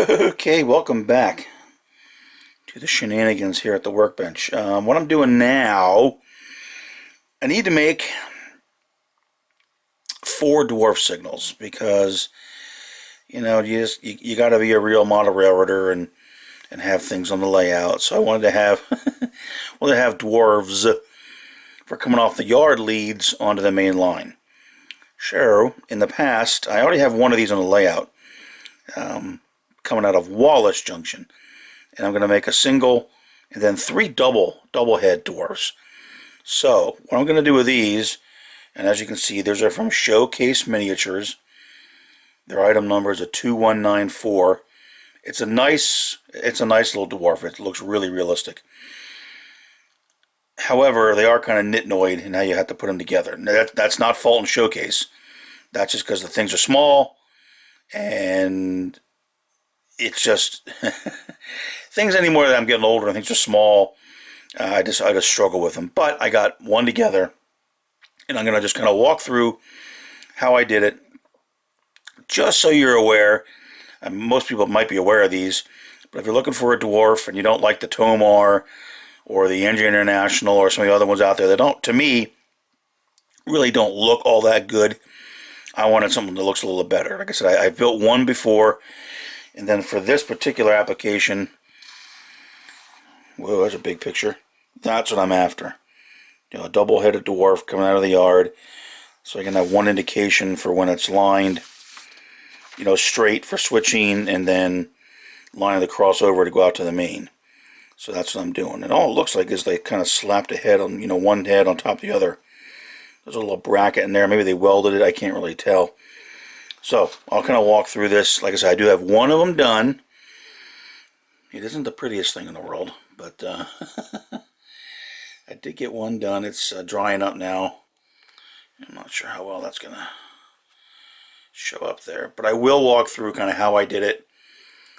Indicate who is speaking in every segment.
Speaker 1: Okay, welcome back to the shenanigans here at the workbench. What I'm doing now, I need to make 4 dwarf signals because you got to be a real model railroader and have things on the layout. So I wanted to have dwarves for coming off the yard leads onto the main line. So in the past, I already have one of these on the layout. Coming out of Wallace Junction, and I'm going to make a single and then 3 double head dwarfs. So what I'm going to do with these, and as you can see, these are from Showcase Miniatures. Their item number is a 2194. It's a nice little dwarf. It looks really realistic. However, they are kind of nitnoid in how you have to put them together. Now, that's not fault in Showcase. That's just because the things are small, and it's just things anymore that I'm getting older and things are small. I just struggle with them. But I got one together, and I'm gonna just kind of walk through how I did it, just so you're aware. Most people might be aware of these, but if you're looking for a dwarf and you don't like the Tomar or the Engine International or some of the other ones out there that don't, to me, really don't look all that good, I wanted something that looks a little better. Like I said, I built one before. And then for this particular application, whoa, there's a big picture. That's what I'm after. A double-headed dwarf coming out of the yard, so I can have one indication for when it's lined, straight for switching, and then lining the crossover to go out to the main. So that's what I'm doing. And all it looks like is they kind of slapped a head on, one head on top of the other. There's a little bracket in there. Maybe they welded it. I can't really tell. So, I'll kind of walk through this. Like I said, I do have one of them done. It isn't the prettiest thing in the world, but I did get one done. It's drying up now. I'm not sure how well that's going to show up there. But I will walk through kind of how I did it.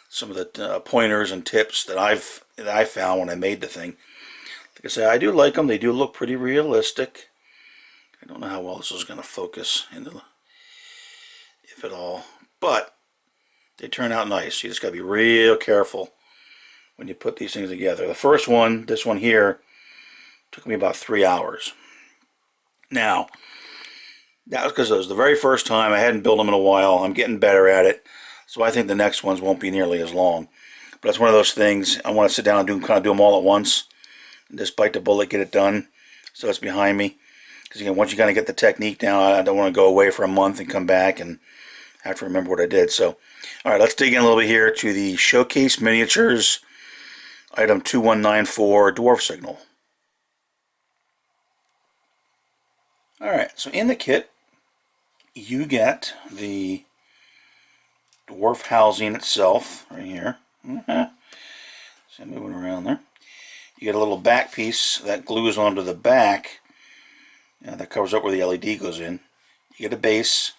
Speaker 1: Some of the pointers and tips that I found when I made the thing. Like I said, I do like them. They do look pretty realistic. I don't know how well this is going to focus into if at all, but they turn out nice. You just got to be real careful when you put these things together. The first one, this one here, took me about 3 hours. Now, that was because it was the very first time. I hadn't built them in a while. I'm getting better at it, so I think the next ones won't be nearly as long. But it's one of those things, I want to sit down and kind of do them all at once, and just bite the bullet, get it done, so it's behind me. Because again, once you kind of get the technique down, I don't want to go away for a month and come back and have to remember what I did. So, all right, let's dig in a little bit here to the Showcase Miniatures item 2194 Dwarf Signal. All right, so in the kit, you get the dwarf housing itself right here. So I'm moving around there. You get a little back piece that glues onto the back. That covers up where the LED goes in. You get a base.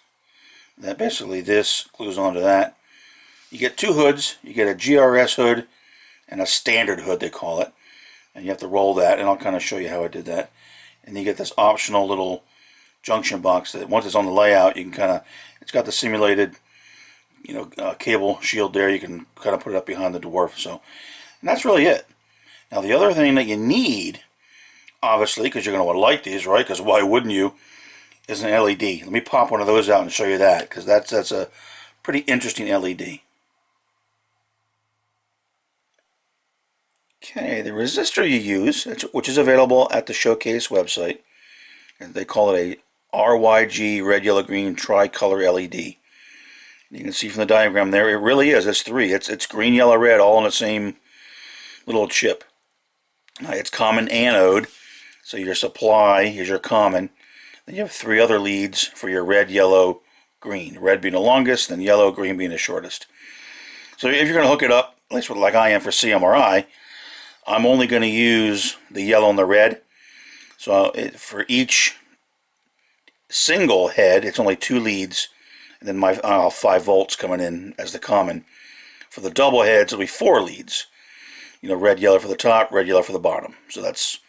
Speaker 1: That basically this glues onto that. You get 2 hoods. You get a GRS hood and a standard hood, they call it. And you have to roll that, and I'll kind of show you how I did that. And you get this optional little junction box that once it's on the layout, you can kind of, it's got the simulated, cable shield there. You can kind of put it up behind the dwarf. So, and that's really it. Now the other thing that you need, obviously, because you're going to want to light these, right? Because why wouldn't you? Is an LED. Let me pop one of those out and show you that, because that's a pretty interesting LED. Okay, the resistor you use, which is available at the Showcase website, and they call it a RYG red, yellow, green tricolor LED. You can see from the diagram there, it really is. It's 3. It's green, yellow, red, all in the same little chip. It's common anode. So your supply is your common. Then you have 3 other leads for your red, yellow, green. Red being the longest, then yellow, green being the shortest. So if you're going to hook it up, at least like I am for CMRI, I'm only going to use the yellow and the red. So for each single head, it's only 2 leads, and then my 5 volts coming in as the common. For the double heads, it'll be 4 leads. Red, yellow for the top, red, yellow for the bottom. So that's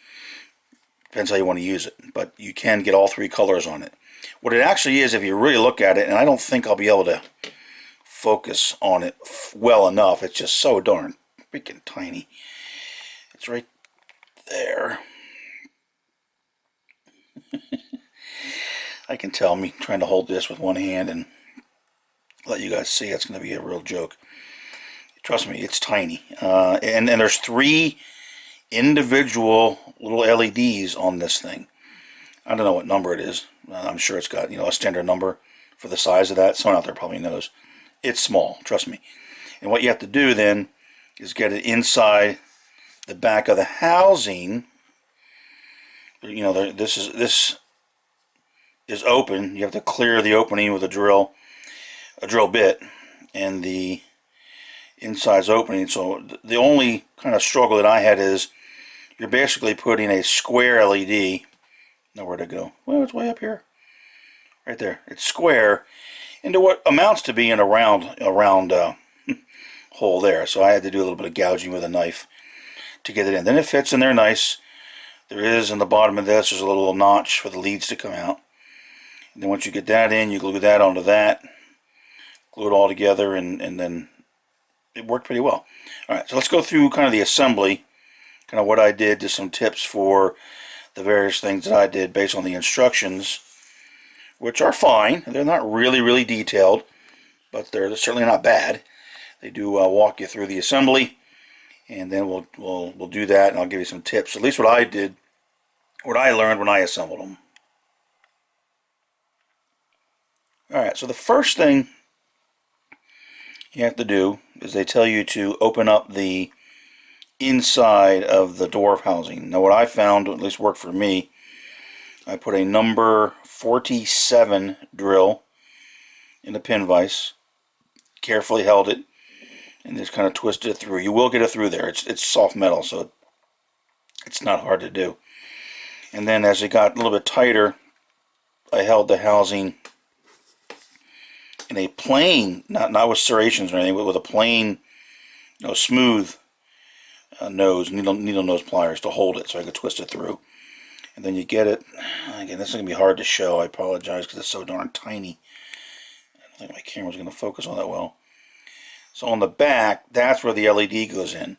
Speaker 1: depends how you want to use it, but you can get all 3 colors on it. What it actually is, if you really look at it, and I don't think I'll be able to focus on it well enough. It's just so darn freaking tiny. It's right there. I can tell me trying to hold this with one hand and let you guys see it's going to be a real joke. Trust me, it's tiny. And there's 3 individual little LEDs on this thing. I don't know what number it is. I'm sure it's got, a standard number for the size of that. Someone out there probably knows. It's small, trust me. And what you have to do then is get it inside the back of the housing. This is open. You have to clear the opening with a drill bit, and the inside's opening. So the only kind of struggle that I had is you're basically putting a square LED. Nowhere to go. Well, it's way up here. Right there. It's square into what amounts to be in a round hole there. So I had to do a little bit of gouging with a knife to get it in. Then it fits in there nice. There is in the bottom of this, there's a little notch for the leads to come out. And then once you get that in, you glue that onto that. Glue it all together, and then it worked pretty well. Alright, so let's go through kind of the assembly, kind of what I did, just some tips for the various things that I did based on the instructions, which are fine. They're not really detailed, but they're certainly not bad. They do walk you through the assembly, and then we'll do that, and I'll give you some tips. At least what I did, what I learned when I assembled them. Alright, so the first thing you have to do is they tell you to open up the inside of the dwarf housing. Now what I found, at least worked for me, I put a number 47 drill in the pin vise, carefully held it, and just kind of twisted it through. You will get it through there. It's soft metal, so it's not hard to do. And then as it got a little bit tighter, I held the housing in a plain, not with serrations or anything, but with a plain, smooth nose, needle nose pliers to hold it so I could twist it through. And then you get it. Again, this is going to be hard to show. I apologize because it's so darn tiny. I don't think my camera's going to focus on that well. So on the back, that's where the LED goes in.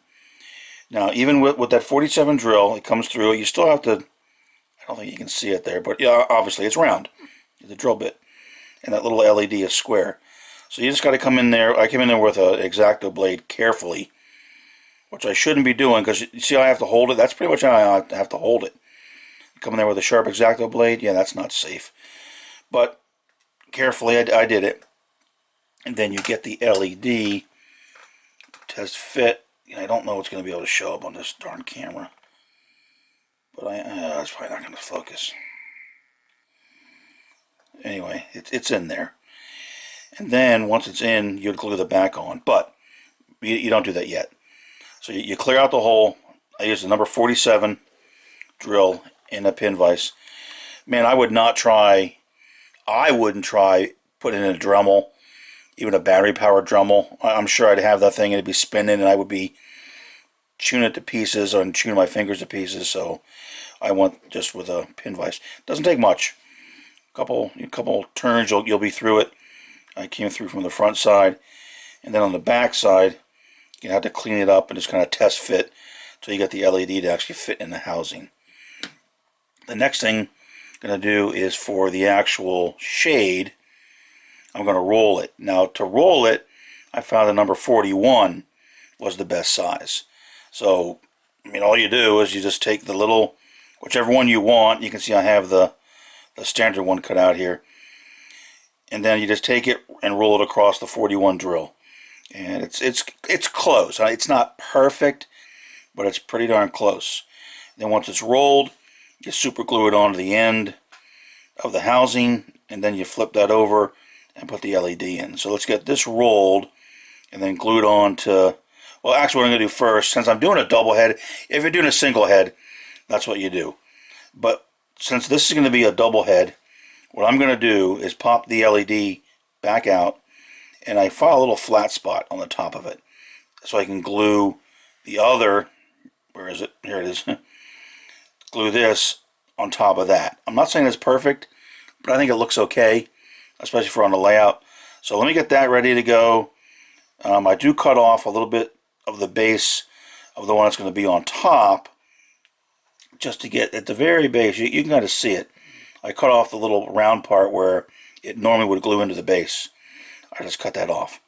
Speaker 1: Now, even with that 47 drill, it comes through. You still have to, I don't think you can see it there, but yeah, obviously it's round. The drill bit. And that little LED is square. So you just got to come in there. I came in there with an X-Acto blade carefully, which I shouldn't be doing because you see how I have to hold it? That's pretty much how I have to hold it. Come in there with a sharp X-Acto blade, yeah, that's not safe. But carefully, I did it. And then you get the LED test fit. I don't know what's going to be able to show up on this darn camera. But that's probably not going to focus. Anyway, it's in there. And then once it's in, you'd glue the back on. But you don't do that yet. So you clear out the hole. I used the number 47 drill in a pin vise. Man, I wouldn't try putting in a Dremel, even a battery powered Dremel. I'm sure I'd have that thing and it'd be spinning and I would be chewing it to pieces or chewing my fingers to pieces. So I went just with a pin vise. Doesn't take much. A couple turns, you'll be through it. I came through from the front side, and then on the back side, you have to clean it up and just kind of test fit until you get the LED to actually fit in the housing. The next thing I'm going to do is for the actual shade, I'm going to roll it. Now to roll it, I found the number 41 was the best size. So, all you do is you just take the little, whichever one you want. You can see I have the standard one cut out here. And then you just take it and roll it across the 41 drill. And it's close. It's not perfect, but it's pretty darn close. Then once it's rolled, you super glue it onto the end of the housing, and then you flip that over and put the LED in. So let's get this rolled and then glued on to, well, actually what I'm going to do first, since I'm doing a double head, if you're doing a single head, that's what you do. But since this is going to be a double head, what I'm going to do is pop the LED back out, and I file a little flat spot on the top of it so I can glue the other, where is it? Here it is. Glue this on top of that. I'm not saying it's perfect, but I think it looks okay, especially for on the layout. So let me get that ready to go. I do cut off a little bit of the base of the one that's going to be on top, just to get at the very base. You can kind of see it. I cut off the little round part where it normally would glue into the base. I just cut that off,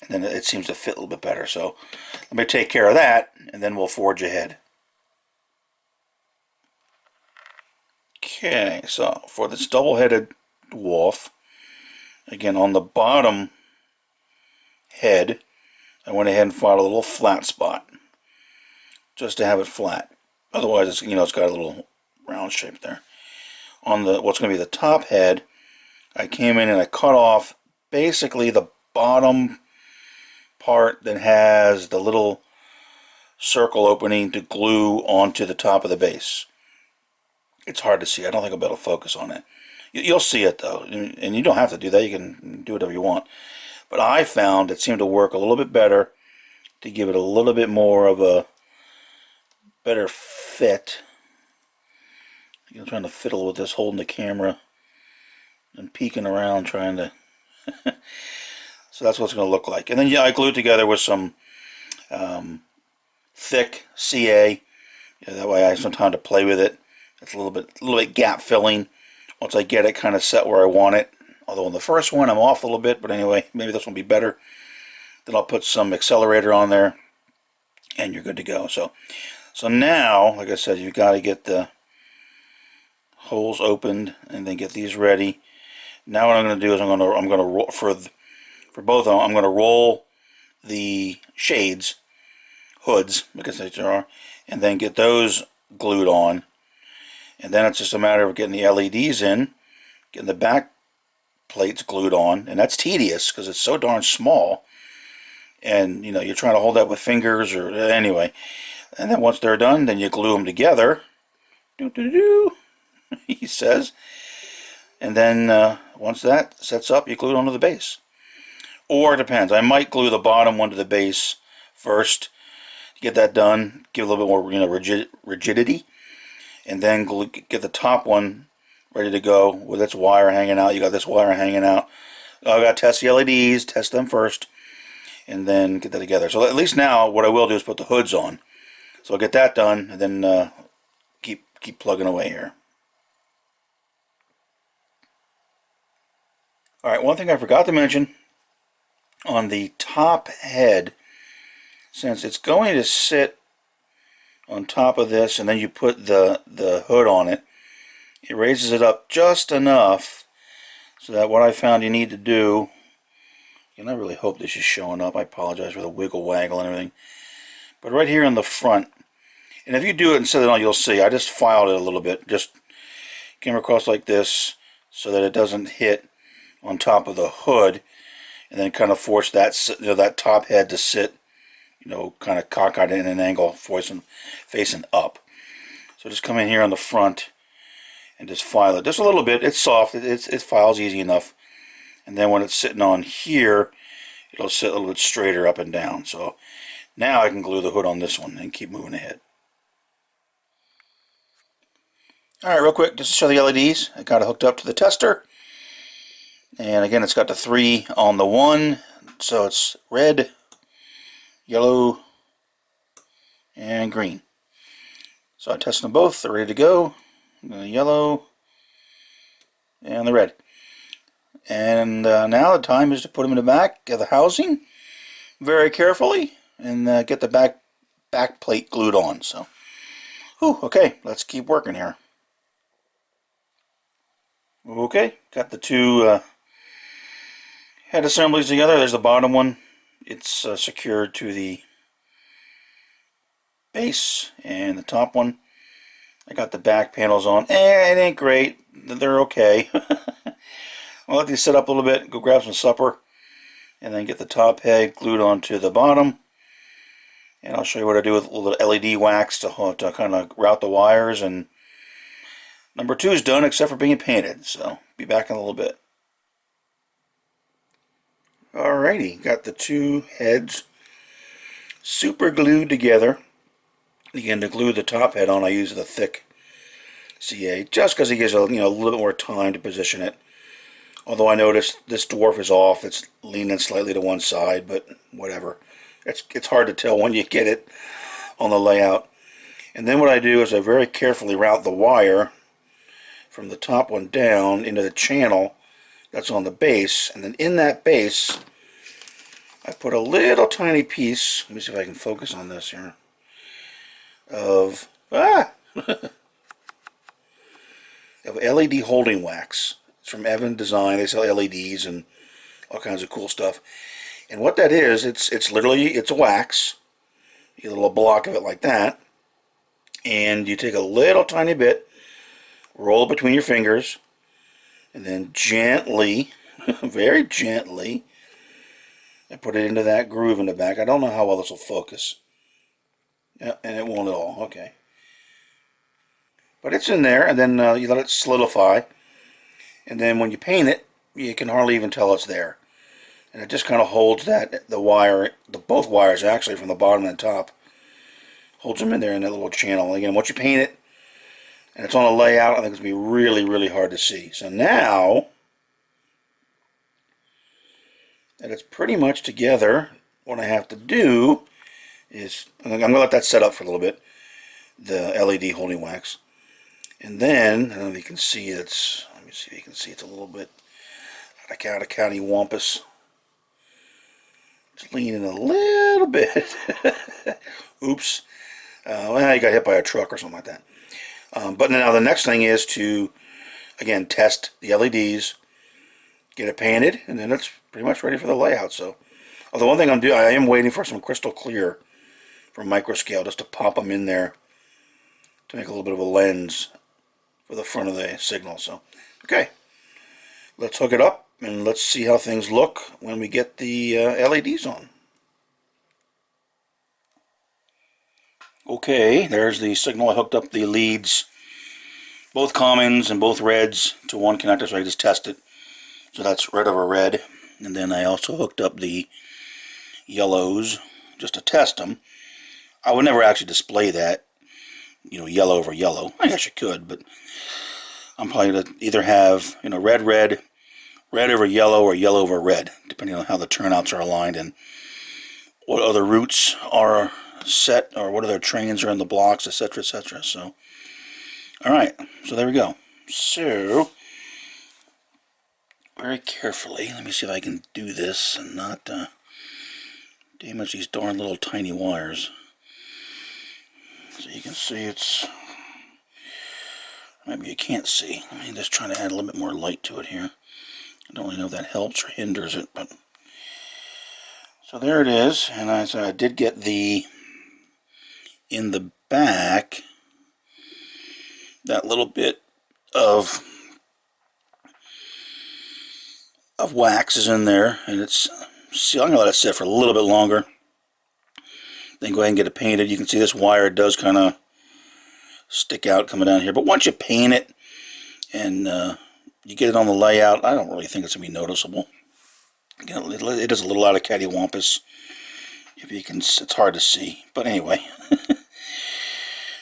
Speaker 1: and then it seems to fit a little bit better. So let me take care of that, and then we'll forge ahead. Okay, so for this double-headed dwarf, again on the bottom head, I went ahead and filed a little flat spot, just to have it flat. Otherwise, it's, it's got a little round shape there. On the what's going to be the top head, I came in and I cut off basically the bottom part that has the little circle opening to glue onto the top of the base. It's hard to see. I don't think I'll be able to focus on it. You'll see it though, and you don't have to do that. You can do whatever you want. But I found it seemed to work a little bit better to give it a little bit more of a better fit. I'm trying to fiddle with this, holding the camera and peeking around trying to so that's what it's going to look like. And then I glued it together with some thick CA. That way I have some time to play with it. It's a little bit gap filling once I get it kind of set where I want it. Although on the first one I'm off a little bit, but anyway, maybe this one will be better. Then I'll put some accelerator on there and you're good to go. So now, like I said, you've got to get the holes opened and then get these ready. Now what I'm going to do is I'm going to roll for both of them. I'm going to roll the shades, hoods, because they are, and then get those glued on. And then it's just a matter of getting the LEDs in, getting the back plates glued on, and that's tedious because it's so darn small. And you're trying to hold that with fingers or anyway. And then once they're done, then you glue them together. He says. And then once that sets up, you glue it onto the base. Or it depends. I might glue the bottom one to the base first to get that done, give a little bit more rigidity, and then get the top one ready to go with its wire hanging out. You got this wire hanging out. I've got to test the LEDs, test them first, and then get that together. So at least now what I will do is put the hoods on. So I'll get that done, and then keep plugging away here. Alright, one thing I forgot to mention, on the top head, since it's going to sit on top of this and then you put the hood on it, it raises it up just enough so that what I found you need to do, and I really hope this is showing up, I apologize for the wiggle waggle and everything, but right here in the front, and if you do it and set it on, you'll see, I just filed it a little bit, just came across like this so that it doesn't hit on top of the hood, and then kind of force that that top head to sit, kind of cockeyed in an angle, facing up. So just come in here on the front and just file it just a little bit. It's soft. It files easy enough. And then when it's sitting on here, it'll sit a little bit straighter up and down. So now I can glue the hood on this one and keep moving ahead. Alright, real quick, just to show the LEDs, I got it hooked up to the tester. And again, it's got the 3 on the one, so it's red, yellow, and green. So I tested them both, they're ready to go. The yellow and the red. And now the time is to put them in the back of the housing very carefully and get the back plate glued on. So, okay, let's keep working here. Okay, got the 2 head assemblies together. There's the bottom one. It's secured to the base, and the top one, I got the back panels on. It ain't great. They're okay. I'll let these sit up a little bit, go grab some supper, and then get the top head glued onto the bottom. And I'll show you what I do with a little LED wax to kind of route the wires. And number 2 is done except for being painted. So be back in a little bit. Alrighty, got the 2 heads super glued together. Again, to glue the top head on, I use the thick CA just because it gives a little bit more time to position it Although I noticed this dwarf is off. It's leaning slightly to one side, but whatever. It's hard to tell when you get it on the layout. And then what I do is I very carefully route the wire from the top one down into the channel that's on the base. And then in that base, I put a little tiny piece, let me see if I can focus on this here, of, of LED holding wax. It's from Evan Design. They sell LEDs and all kinds of cool stuff. And what that is, it's literally, it's a wax. You get a little block of it like that. And you take a little tiny bit, roll it between your fingers, and then gently, very gently, I put it into that groove in the back. I don't know how well this will focus. Yeah, and it won't at all. Okay. But it's in there, and then you let it solidify. And then when you paint it, you can hardly even tell it's there. And it just kind of holds that, the wire, both wires actually, from the bottom and the top, holds them in there in that little channel. Again, once you paint it, and it's on a layout, I think it's going to be really, really hard to see. So now that it's pretty much together, what I have to do is, I'm going to let that set up for a little bit, the LED holding wax. And then, I don't know if you can see it's, let me see if you can see it's a little bit out of county wampus. It's leaning a little bit. Oops. Well, you got hit by a truck or something like that. But now the next thing is to, again, test the LEDs, get it painted, and then it's pretty much ready for the layout. So, although one thing I am waiting for some crystal clear from microscale just to pop them in there to make a little bit of a lens for the front of the signal. So, okay, let's hook it up and let's see how things look when we get the LEDs on. Okay, there's the signal. I hooked up the leads, both commons and both reds, to one connector, so I just test it. So that's red over red. And then I also hooked up the yellows just to test them. I would never actually display that, you know, yellow over yellow. I guess you could, but I'm probably going to either have, you know, red over yellow, or yellow over red, depending on how the turnouts are aligned and what other routes are set, or what other trains are in the blocks, etc., etc. So, alright, so there we go. So, very carefully, let me see if I can do this and not damage these darn little tiny wires. So you can see it's, maybe you can't see. Let me just try to add a little bit more light to it here. I don't really know if that helps or hinders it, but so there it is. And I did get the, in the back, that little bit of wax is in there, and it's, see, I'm going to let it sit for a little bit longer, then go ahead and get it painted. You can see this wire does kind of stick out coming down here, but once you paint it and you get it on the layout, I don't really think it's going to be noticeable. Again, it is a little out of cattywampus. If you can, it's hard to see, but anyway.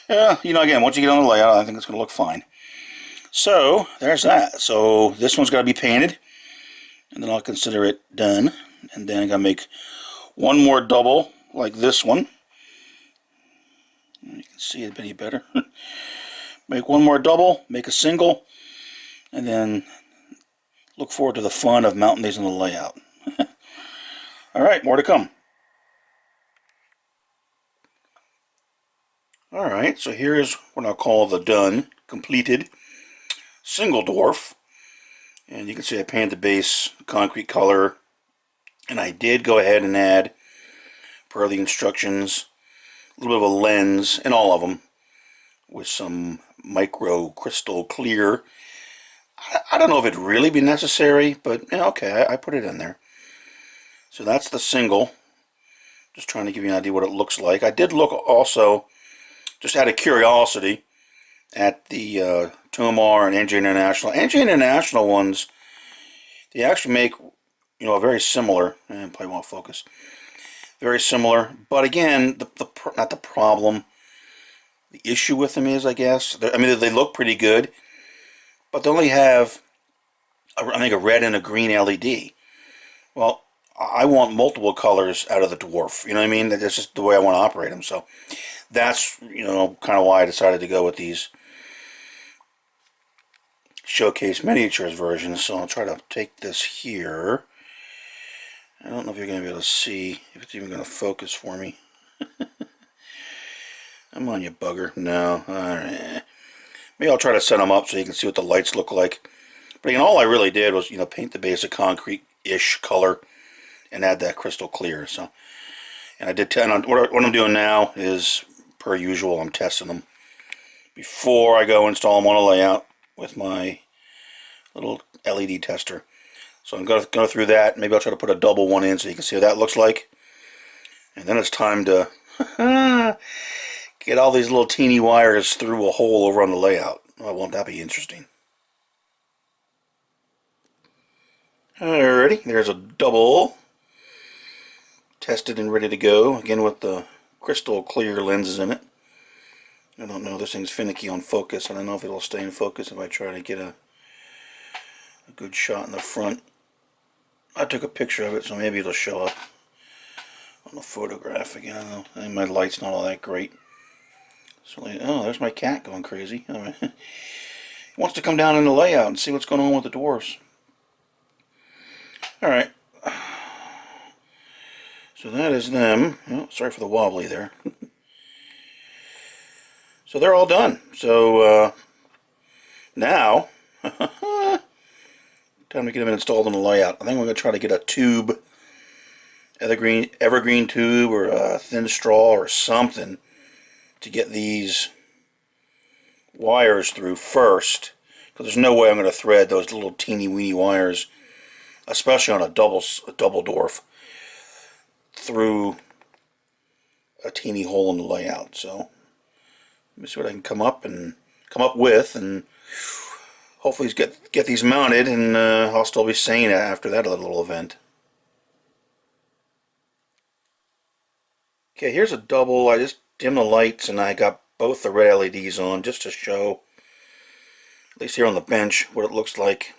Speaker 1: Yeah, you know, again, once you get on the layout, I think it's going to look fine. So, there's that. So, this one's got to be painted, and then I'll consider it done. And then I'm going to make one more double, like this one. You can see it any better. Make one more double, make a single, and then look forward to the fun of mounting these on the layout. Alright, more to come. Alright, so here's what I'll call the done, completed single dwarf. And you can see I painted the base concrete color. And I did go ahead and add, per the instructions, a little bit of a lens in all of them with some micro crystal clear. I don't know if it'd really be necessary, but yeah, okay, I put it in there. So that's the single. Just trying to give you an idea what it looks like. I did look also, just out of curiosity, at the Tomar and NJ International. NJ International ones, they actually make, you know, a very similar, and probably won't focus, very similar, but again, not the problem, the issue with them is, I guess, I mean, they look pretty good, but they only have I think a red and a green LED. Well, I want multiple colors out of the Dwarf. You know what I mean? That's just the way I want to operate them. So that's, kind of why I decided to go with these showcase miniatures versions. So I'll try to take this here. I don't know if you're going to be able to see if it's even going to focus for me. Come on, you bugger. No. Alright. Maybe I'll try to set them up so you can see what the lights look like. But again, all I really did was, paint the basic concrete-ish color and add that crystal clear. So, and I did. What I'm doing now is, per usual, I'm testing them before I go install them on a layout with my little LED tester. So I'm going to go through that. Maybe I'll try to put a double one in so you can see what that looks like. And then it's time to get all these little teeny wires through a hole over on the layout. Oh, won't that be interesting? Alrighty, there's a double. Tested and ready to go. Again with the crystal clear lenses in it. I don't know, this thing's finicky on focus. I don't know if it'll stay in focus if I try to get a good shot in the front. I took a picture of it, so maybe it'll show up on the photograph again. I don't know. I think my light's not all that great. So, oh, there's my cat going crazy. All right. He wants to come down in the layout and see what's going on with the dwarfs. All right. So that is them. Oh, sorry for the wobbly there. So they're all done. So now, time to get them installed in the layout. I think we're going to try to get a tube, evergreen tube, or a thin straw or something to get these wires through first. Because there's no way I'm going to thread those little teeny weeny wires, especially on a double dwarf, through a teeny hole in the layout. So let me see what I can come up with, and hopefully get these mounted, and I'll still be saying it after that little event. Okay, here's a double. I just dimmed the lights and I got both the red LEDs on just to show, at least here on the bench, what it looks like.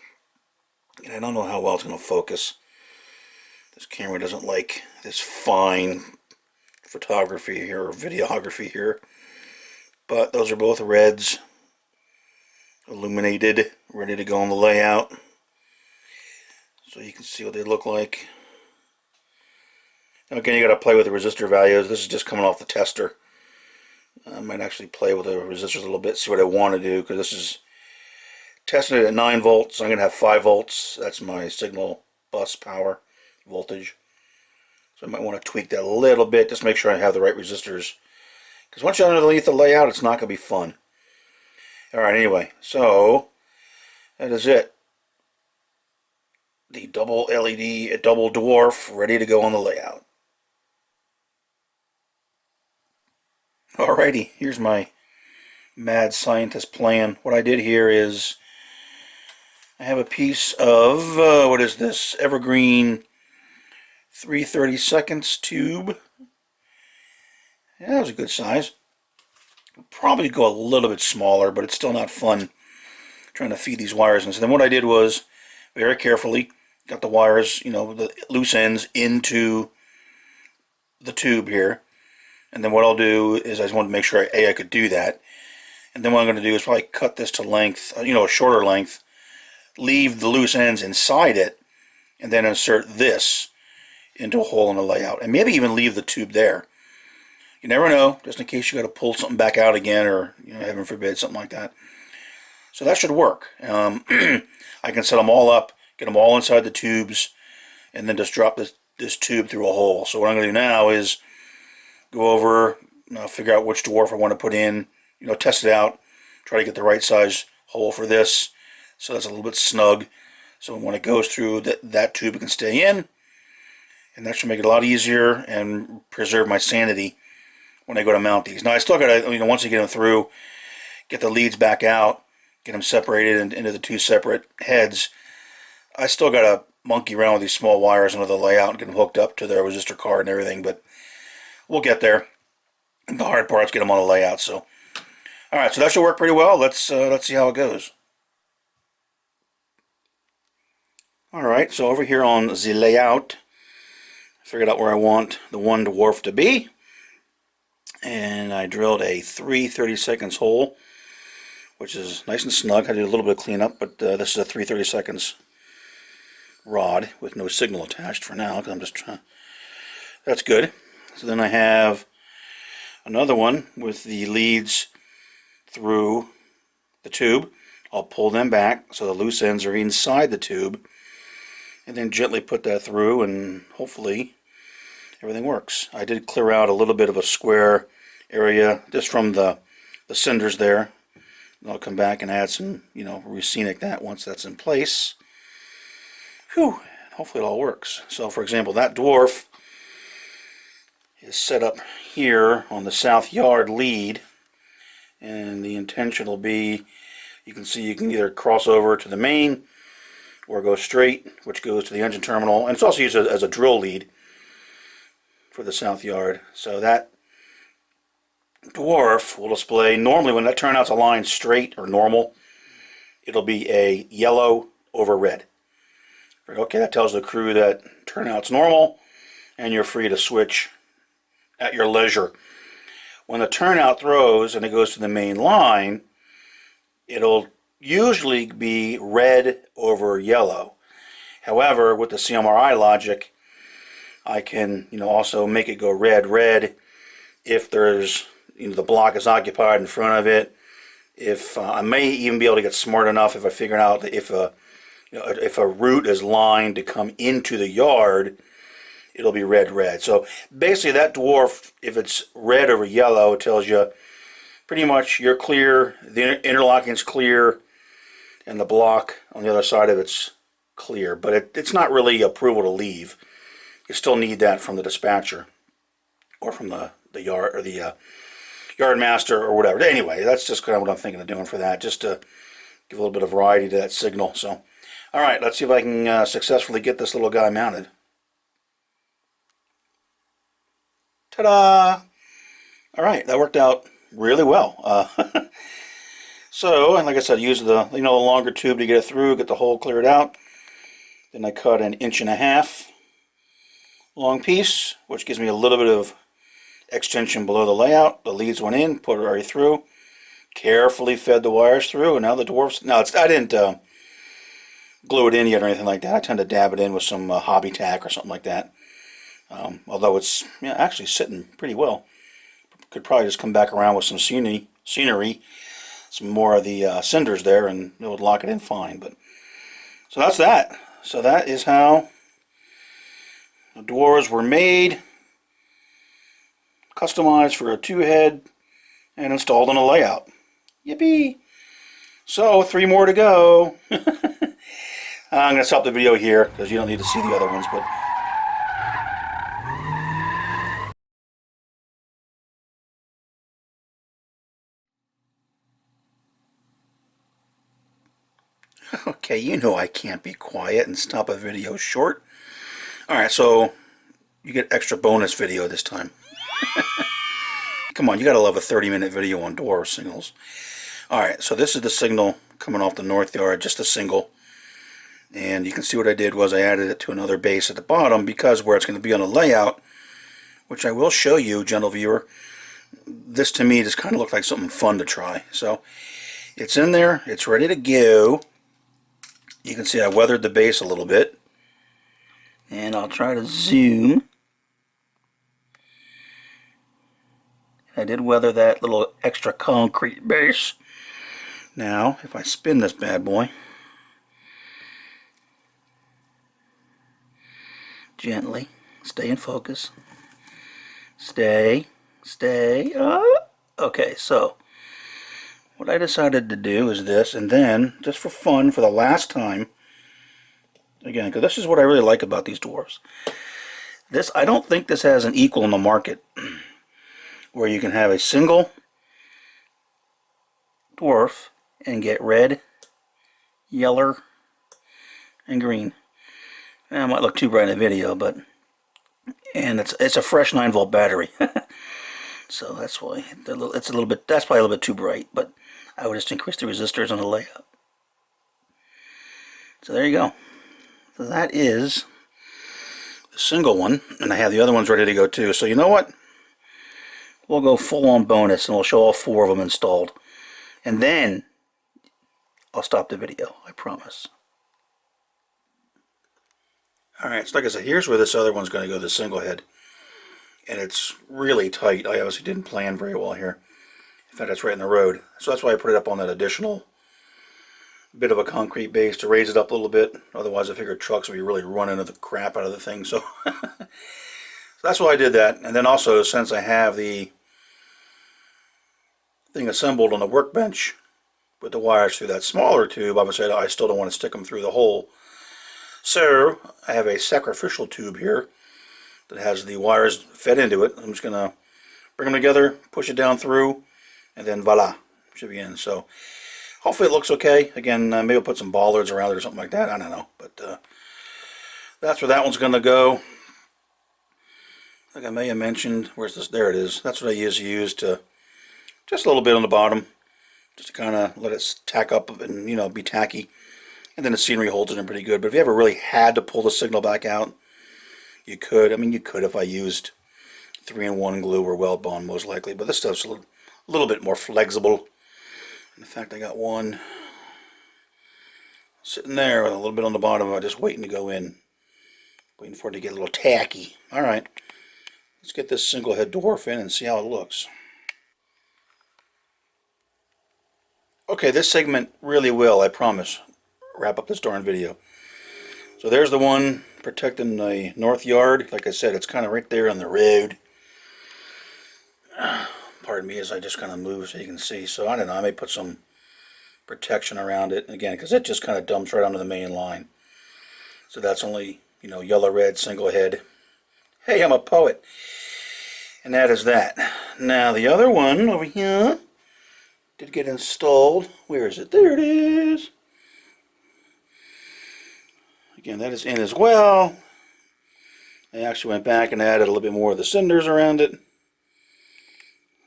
Speaker 1: And I don't know how well it's going to focus. This camera doesn't like this fine photography here, or videography here. But those are both reds, illuminated, ready to go on the layout. So you can see what they look like. Now again, you got to play with the resistor values. This is just coming off the tester. I might actually play with the resistors a little bit, see what I want to do, because this is testing it at 9 volts. I'm going to have 5 volts. That's my signal bus power voltage. So I might want to tweak that a little bit, just make sure I have the right resistors. Because once you're underneath the layout, it's not going to be fun. Alright, anyway, so that is it. The double LED, a double dwarf, ready to go on the layout. Alrighty, here's my mad scientist plan. What I did here is I have a piece of, what is this, evergreen 3/32 tube. Yeah, that was a good size. Probably go a little bit smaller, but it's still not fun trying to feed these wires. And so then what I did was, very carefully, got the wires, the loose ends into the tube here. And then what I'll do is I just wanted to make sure I could do that. And then what I'm going to do is probably cut this to length, a shorter length, leave the loose ends inside it, and then insert this into a hole in the layout. And maybe even leave the tube there. You never know, just in case you got to pull something back out again, or, heaven forbid, something like that. So that should work. I can set them all up, get them all inside the tubes, and then just drop this tube through a hole. So what I'm going to do now is go over, figure out which dwarf I want to put in, test it out, try to get the right size hole for this, so that's a little bit snug. So when it goes through, that tube can stay in, and that should make it a lot easier and preserve my sanity when I go to mount these. Now I still got to, once you get them through, get the leads back out, get them separated into the two separate heads. I still got to monkey around with these small wires under the layout and get them hooked up to their resistor card and everything, but we'll get there. And the hard part is get them on the layout. So, all right, so that should work pretty well. Let's see how it goes. Alright, so over here on the layout, I figured out where I want the one dwarf to be. And I drilled a 3/32 hole, which is nice and snug. I did a little bit of cleanup, but this is a 3/32 rod with no signal attached for now, because I'm just trying. That's good. So then I have another one with the leads through the tube. I'll pull them back so the loose ends are inside the tube, and then gently put that through, and hopefully everything works. I did clear out a little bit of a square area just from the cinders there. I'll come back and add some, rescenic that once that's in place. Whew, hopefully it all works. So for example, that dwarf is set up here on the south yard lead, and the intention will be, you can see you can either cross over to the main or go straight, which goes to the engine terminal, and it's also used as a drill lead for the south yard. So that dwarf will display, normally when that turnout's aligned straight or normal, it'll be a yellow over red. Okay, that tells the crew that turnout's normal and you're free to switch at your leisure. When the turnout throws and it goes to the main line, it'll usually be red over yellow. However, with the CMRI logic, I can also make it go red if there's the block is occupied in front of it. If I may even be able to get smart enough if I figure out that if a route is lined to come into the yard, it'll be red. So basically that dwarf, if it's red over yellow, it tells you pretty much you're clear, the interlocking's clear, and the block on the other side of it's clear. But it's not really approval to leave. You still need that from the dispatcher or from the yard or the yard master or whatever. Anyway, that's just kind of what I'm thinking of doing for that, just to give a little bit of variety to that signal. So, all right, let's see if I can successfully get this little guy mounted. Ta-da! All right, that worked out really well. So, and like I said, use the the longer tube to get it through, get the hole cleared out. Then I cut an 1.5 inch long piece, which gives me a little bit of extension below the layout. The leads went in, put it right through, carefully fed the wires through, and now the dwarfs. Now I didn't glue it in yet or anything like that. I tend to dab it in with some hobby tack or something like that. Although it's actually sitting pretty well. Could probably just come back around with some scenery, some more of the cinders there, and it would lock it in fine. But so that's that. So that is how the dwarves were made, customized for a 2-head, and installed on a layout. Yippee! So 3 more to go. I'm going to stop the video here because you don't need to see the other ones. But okay, I can't be quiet and stop a video short. Alright, so you get extra bonus video this time. Come on, you gotta love a 30-minute video on Dwarf Signals. Alright, so this is the signal coming off the north yard, just a single. And you can see what I did was I added it to another base at the bottom, because where it's going to be on a layout, which I will show you, gentle viewer, this to me just kind of looked like something fun to try. So it's in there, it's ready to go. You can see I weathered the base a little bit, and I'll try to zoom. I did weather that little extra concrete base. Now if I spin this bad boy gently, stay in focus, stay. Okay, so what I decided to do is this, and then just for fun, for the last time, again, because this is what I really like about these dwarfs. This, I don't think this has an equal in the market where you can have a single dwarf and get red, yellow, and green. It might look too bright in the video, but it's a fresh 9-volt battery. So that's why it's a little bit, that's probably a little bit too bright, but I would just increase the resistors on the layout. So there you go. So that is the single one, and I have the other ones ready to go too. So you know what? We'll go full on bonus and we'll show all 4 of them installed. And then I'll stop the video, I promise. Alright, so like I said, here's where this other one's going to go, the single head. And it's really tight. I obviously didn't plan very well here. In fact, it's right in the road. So that's why I put it up on that additional bit of a concrete base to raise it up a little bit. Otherwise, I figured trucks would be really running the crap out of the thing. So, so that's why I did that. And then also, since I have the thing assembled on the workbench with the wires through that smaller tube, obviously I still don't want to stick them through the hole. So I have a sacrificial tube here that has the wires fed into it. I'm just going to bring them together, push it down through, and then voila, should be in. So hopefully it looks okay. Again, maybe I'll put some bollards around it or something like that. I don't know. But that's where that one's going to go. Like I may have mentioned, where's this? There it is. That's what I use to just a little bit on the bottom, just to kind of let it tack up and, you know, be tacky. And then the scenery holds it in pretty good. But if you ever really had to pull the signal back out, you could. I mean, you could if I used 3-in-1 glue or weld bond, most likely. But this stuff's a little bit more flexible. In fact, I got one sitting there with a little bit on the bottom. I'm just waiting to go in. Waiting for it to get a little tacky. Alright. Let's get this single head dwarf in and see how it looks. Okay, this segment really will, I promise, wrap up this darn video. So there's the one protecting the north yard. Like I said, it's kind of right there on the road. Pardon me as I just kind of move so you can see. So I don't know, I may put some protection around it again, because it just kind of dumps right onto the main line. So that's only, you know, yellow red single head. Hey, I'm a poet. And that is that. Now the other one over here did get installed. Where is it? There it is. Again, that is in as well. I actually went back and added a little bit more of the cinders around it.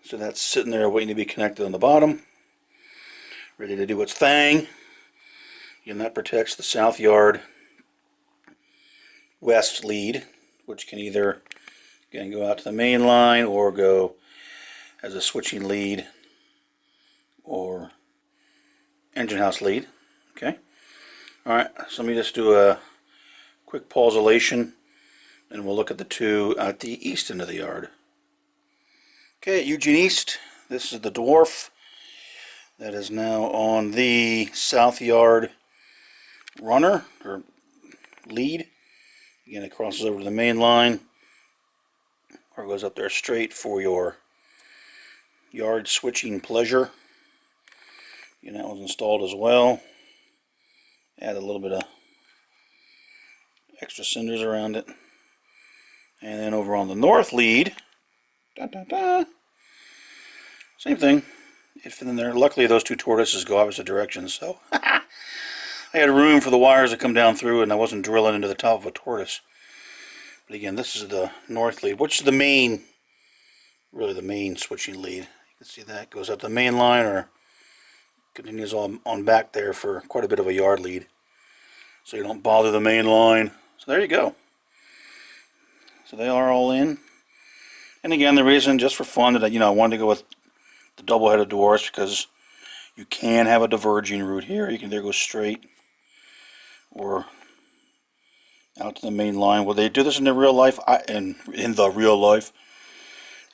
Speaker 1: So that's sitting there waiting to be connected on the bottom. Ready to do its thing. And that protects the south yard west lead, which can either, again, go out to the main line or go as a switching lead or engine house lead. Okay. Alright, so let me just do a quick pausation and we'll look at the two at the east end of the yard. Okay, at Eugene East, this is the dwarf that is now on the south yard runner or lead. Again, it crosses over to the main line or goes up there straight for your yard switching pleasure. And that was installed as well. Add a little bit of extra cinders around it. And then over on the north lead, same thing. It fit in there. Luckily those two tortoises go opposite directions, so I had room for the wires to come down through and I wasn't drilling into the top of a tortoise. But again, this is the north lead, which is the main, really the main switching lead. You can see that goes up the main line or continues on back there for quite a bit of a yard lead, so you don't bother the main line. So there you go. So they are all in. And again, the reason, just for fun, that I wanted to go with the double-headed dwarfs, because you can have a diverging route here. You can either go straight or out to the main line. Will they do this in the real life? In the real life,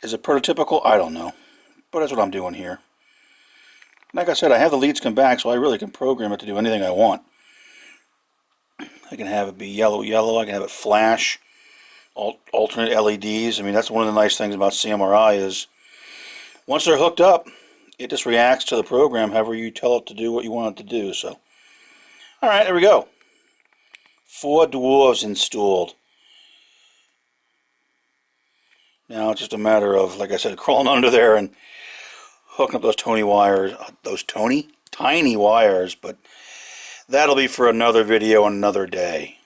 Speaker 1: is it prototypical? I don't know, but that's what I'm doing here. Like I said, I have the leads come back, so I really can program it to do anything I want. I can have it be yellow, I can have it flash, alternate LEDs. I mean, that's one of the nice things about CMRI is once they're hooked up, it just reacts to the program however you tell it to do what you want it to do. So, alright, there we go. 4 dwarves installed. Now it's just a matter of, like I said, crawling under there and hooking up those tiny wires, tiny wires, but that'll be for another video another day.